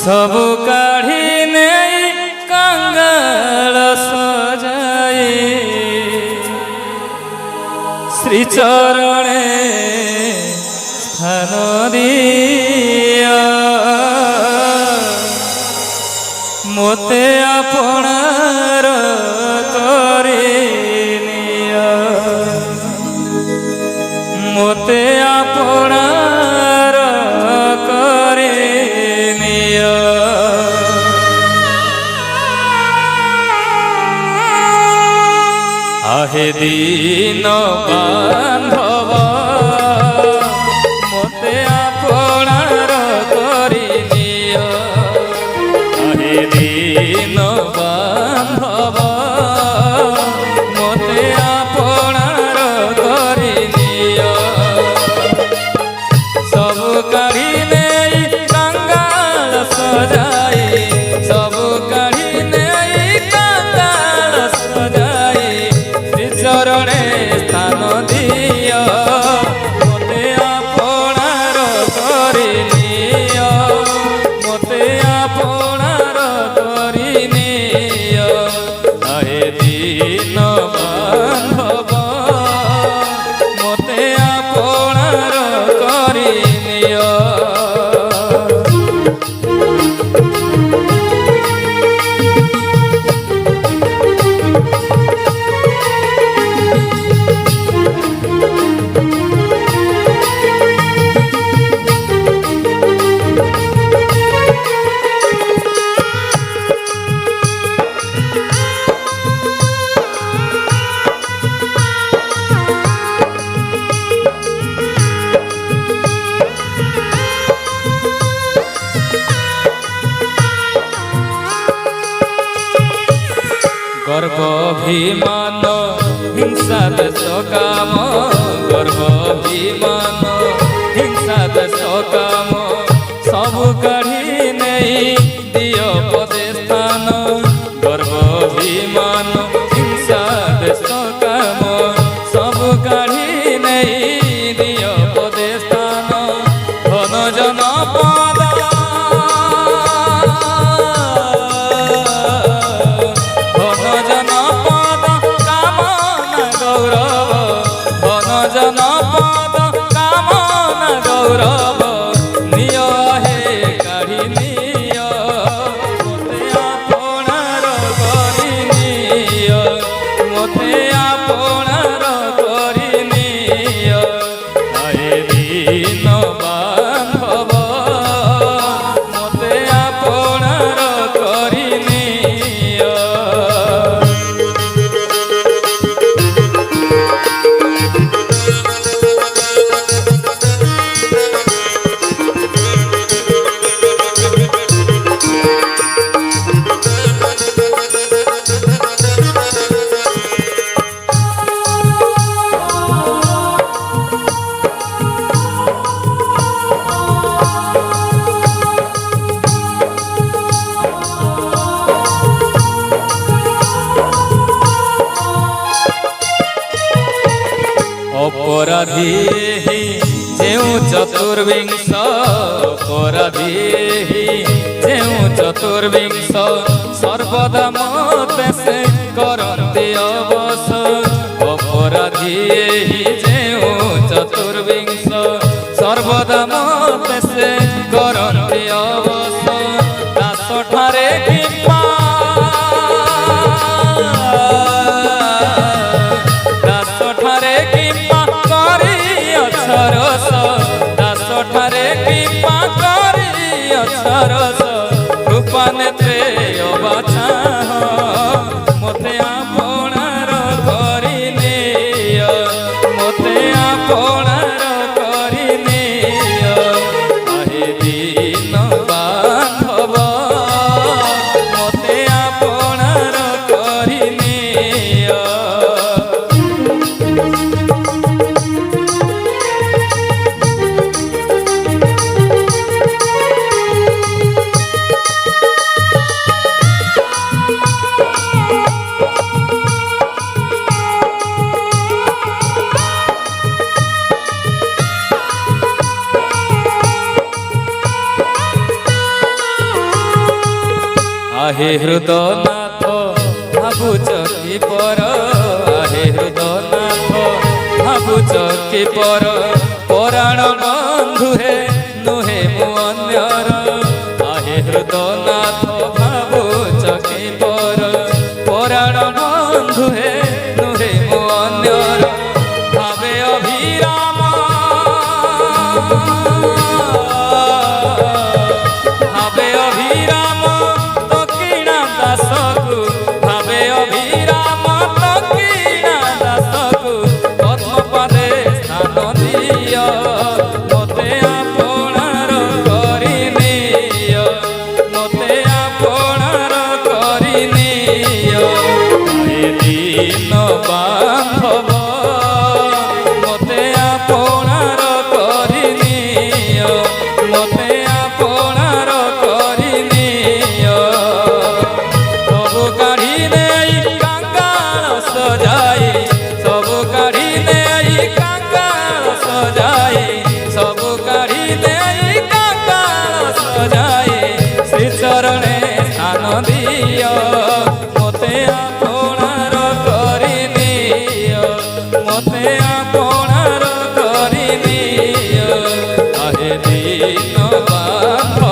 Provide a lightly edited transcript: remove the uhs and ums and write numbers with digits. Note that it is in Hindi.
सब काढ़ी नहीं कंगाल सजाए श्री चरणे स्थान दिया मोते आपणार करे निया मोते आपणार करे निया आहे दीन बांधव मोते आपणार करी निया आहे दीन बांधव मोते आपणार करी निया सब काढ़ी नहीं कंगाल सजाए सब काढ़ी नहीं कंगाल सजाए श्री चरणे स्थान दिया मोते आपणार करी निया मोते आपणार करी निया आहे दीन बांधव मोते आपणार करी निया गर्व अभिमान हिंसा देश काम गर्व अभिमान हिंसा देश काम सब काढ़ी नहीं दियो पदे स्थान गर्व अभिमान हिंसा देश काम सब काढ़ी नहीं दियो पदे स्थान धन जन पद जनपद कामना गौरव निय हे काढ़ी निय मोते आपणार करी निय मोते आपणार करी निय आहे दीन बांधव मोते आपणार करी निय अपराधी जेउ चतुर्विंश अपराधी जेउ चतुर्विंश सर्वदा मते से करते अवस अपराधी जेउ चतुर्विंश सर्वदा मते से करते अवस दास ठारे कृपा दास ठारे रस दास ठारे कृपा करी अक्षरस कृपा नेत्रे अबाछा मोते आपणार करी निय मोते आपणार करी निय आहे दीन बा आहे हृदनाथ भाबुच कि पर आहे हृदनाथ भाबुच कि पर पराण बंधु हे नुहे मु अन्यर आहे हृदनाथ भाबुच कि पर पराण बंधु हे नुहे मु अन्यर भावे अभिराम भावे अभिराम दक्षिणा दासकु भावे अभिराम दक्षिणा दासकु पद्मपदे स्थान दिय मते आपणार करिनिय मते आपणार करिनिय ए दिन बांधव मते आपणार करिनिय मते आपणार करिनिय सबु काढ़ी नेई कांगाल सजाई सबु काढ़ी नेई कांगाल सजाई सबु काढ़ी नेई कांगाल सजाई श्री चरणे स्थान दिय मते आपणार करिनिय मते आपणार करिनिय आहे दिन बांधव